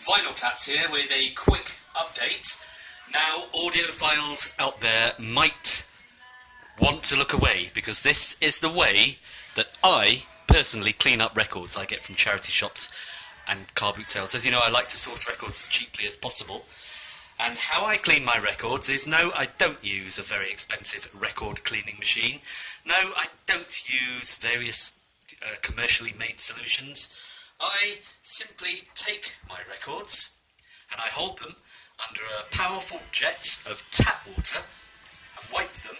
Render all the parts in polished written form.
Final Cats here with a quick update. Now, audiophiles out there might want to look away because this is the way that I personally clean up records I get from charity shops and car boot sales. As you know, I like to source records as cheaply as possible. And how I clean my records is, no, I don't use a very expensive record cleaning machine. No, I don't use various commercially made solutions. I simply take my records and I hold them under a powerful jet of tap water and wipe them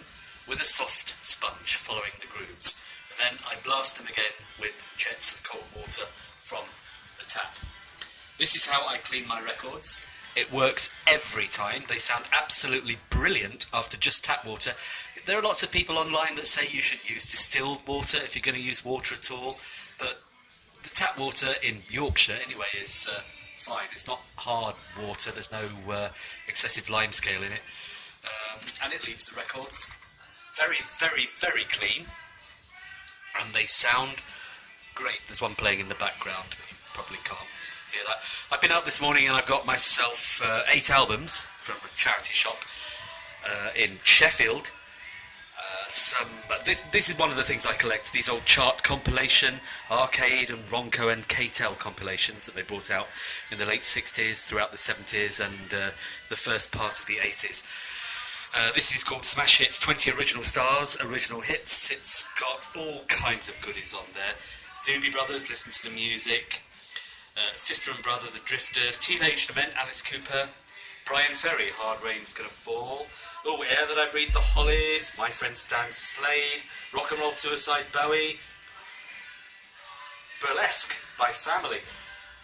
with a soft sponge following the grooves. And then I blast them again with jets of cold water from the tap. This is how I clean my records. It works every time. They sound absolutely brilliant after just tap water. There are lots of people online that say you should use distilled water if you're going to use water at all, but the tap water in Yorkshire anyway is fine. It's not hard water. There's no excessive lime scale in it, and it leaves the records very, very, very clean, and they sound great. There's one playing in the background, but you probably can't hear that. I've been out this morning and I've got myself 8 albums from a charity shop in Sheffield. This is one of the things I collect, these old chart compilation, Arcade and Ronco and Ktel compilations that they brought out in the late 60s, throughout the 70s and the first part of the 80s. This is called Smash Hits, 20 original stars, original hits. It's got all kinds of goodies on there. Doobie Brothers, Listen to the Music, Sister and Brother, The Drifters, Teenage Lament, Alice Cooper, Brian Ferry, Hard Rain's Gonna Fall, Oh, Air That I Breathe, The Hollies, My Friend Stan Slade, Rock and Roll Suicide, Bowie, Burlesque by Family.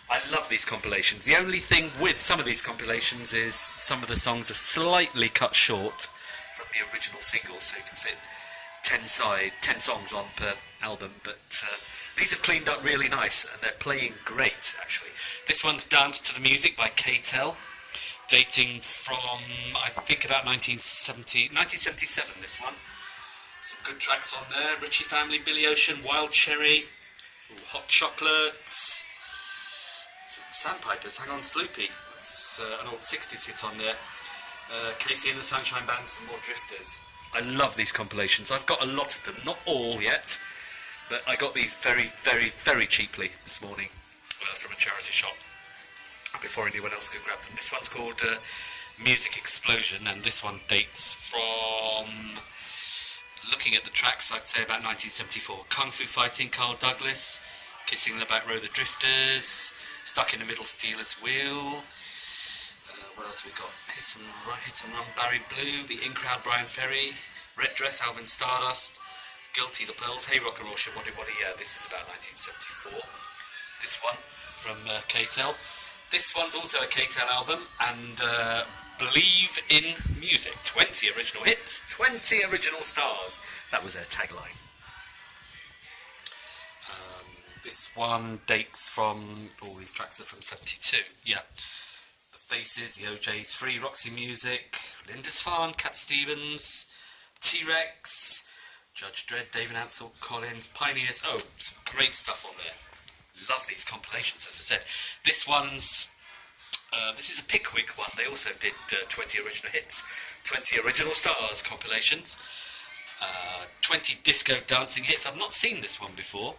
I love these compilations. The only thing with some of these compilations is some of the songs are slightly cut short from the original single, so you can fit 10 songs on per album, but these have cleaned up really nice and they're playing great, actually. This one's Dance to the Music by Ktel, dating from, I think, about 1977, this one. Some good tracks on there. Ritchie Family, Billy Ocean, Wild Cherry, Hot Chocolate, some Sandpipers, Hang On Sloopy, that's an old 60s hit on there. Casey and the Sunshine Band, some more Drifters. I love these compilations. I've got a lot of them, not all yet, but I got these very, very, very cheaply this morning from a charity shop before anyone else could grab them. This one's called Music Explosion, and this one dates from, looking at the tracks, I'd say about 1974. Kung Fu Fighting, Carl Douglas, Kissing in the Back Row, The Drifters, Stuck in the Middle, Steelers Wheel. What else have we got? Hit and Run, Barry Blue, The In Crowd, Brian Ferry, Red Dress, Alvin Stardust, Guilty, The Pearls, Hey Rocker Rorsha, Waddy Waddy, yeah, this is about 1974. This one from Ktel. This one's also a Ktel album, and Believe in Music. 20 original hits, 20 original stars. That was their tagline. This one dates from, all these tracks are from 72, yeah. The Faces, The OJ's, Free, Roxy Music, Linda's Farm, Cat Stevens, T-Rex, Judge Dredd, David Ansel, Collins, Pioneers. Oh, some great stuff on there. Love these compilations, as I said. This is a Pickwick one. They also did 20 original hits, 20 original stars compilations, 20 disco dancing hits. I've not seen this one before.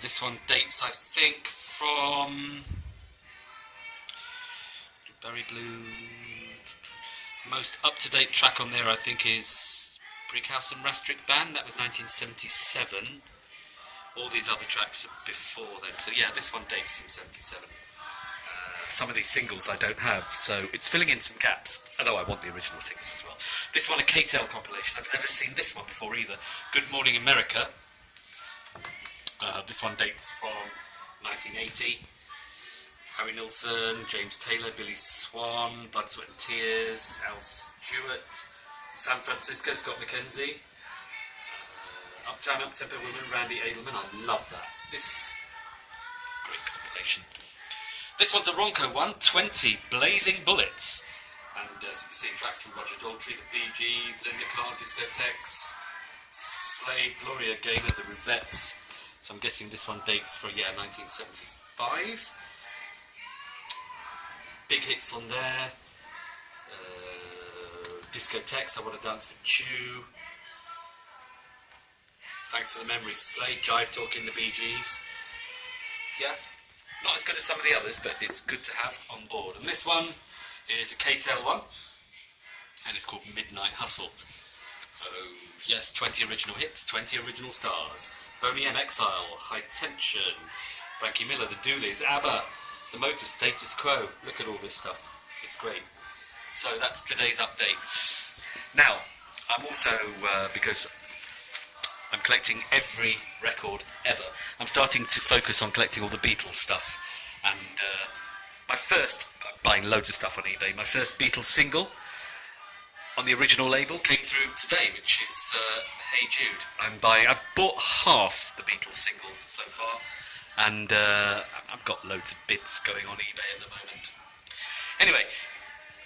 This one dates, I think, from Barry Blue. Most up-to-date track on there, I think, is Brickhouse and Rastrick Band. That was 1977. All these other tracks are before then. So yeah, this one dates from 77. Some of these singles I don't have, so it's filling in some gaps. Although I want the original singles as well. This one, a Ktel compilation. I've never seen this one before either. Good Morning America. This one dates from 1980. Harry Nilsson, James Taylor, Billy Swan, Blood, Sweat and Tears, Al Stewart, San Francisco, Scott McKenzie, Uptown Uptempo Women, Randy Edelman. I love that. This great compilation. This one's a Ronco one, 20 Blazing Bullets. And as you can see, tracks from Roger Daltrey, the Bee Gees, Linda Carr, Discotheques, Slade, Gloria Gaynor, the Rubettes. So I'm guessing this one dates from, 1975. big hits on there. Discotheques, I Want to Dance with Chew. Thanks to the Memories, Slade, Jive Talking, the Bee Gees. Yeah, not as good as some of the others, but it's good to have on board. And this one is a Ktel one, and it's called Midnight Hustle. Oh, yes, 20 original hits, 20 original stars. Boney M, Exile, High Tension, Frankie Miller, The Doolies, ABBA, The Motor, Status Quo. Look at all this stuff. It's great. So that's today's updates. Now, I'm also, because I'm collecting every record ever, I'm starting to focus on collecting all the Beatles stuff. And I'm buying loads of stuff on eBay. My first Beatles single on the original label came through today, which is Hey Jude. I've bought half the Beatles singles so far, and I've got loads of bids going on eBay at the moment. Anyway,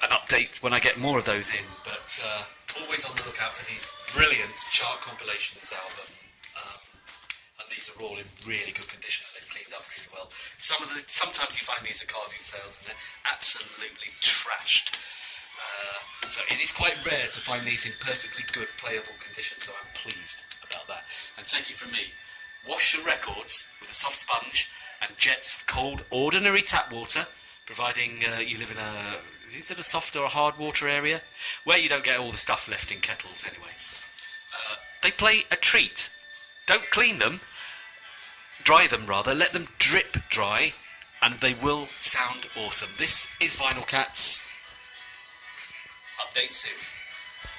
an update when I get more of those in, but always on the lookout for these brilliant chart compilations album. And these are all in really good condition. They've cleaned up really well. Sometimes you find these at car boot sales and they're absolutely trashed. So it is quite rare to find these in perfectly good playable condition, so I'm pleased about that. And take it from me, wash your records with a soft sponge and jets of cold, ordinary tap water, providing you live in is it a soft or a hard water area? Where you don't get all the stuff left in kettles anyway. They play a treat. Don't clean them, dry them rather, let them drip dry, and they will sound awesome. This is Vinyl Cats. Update soon.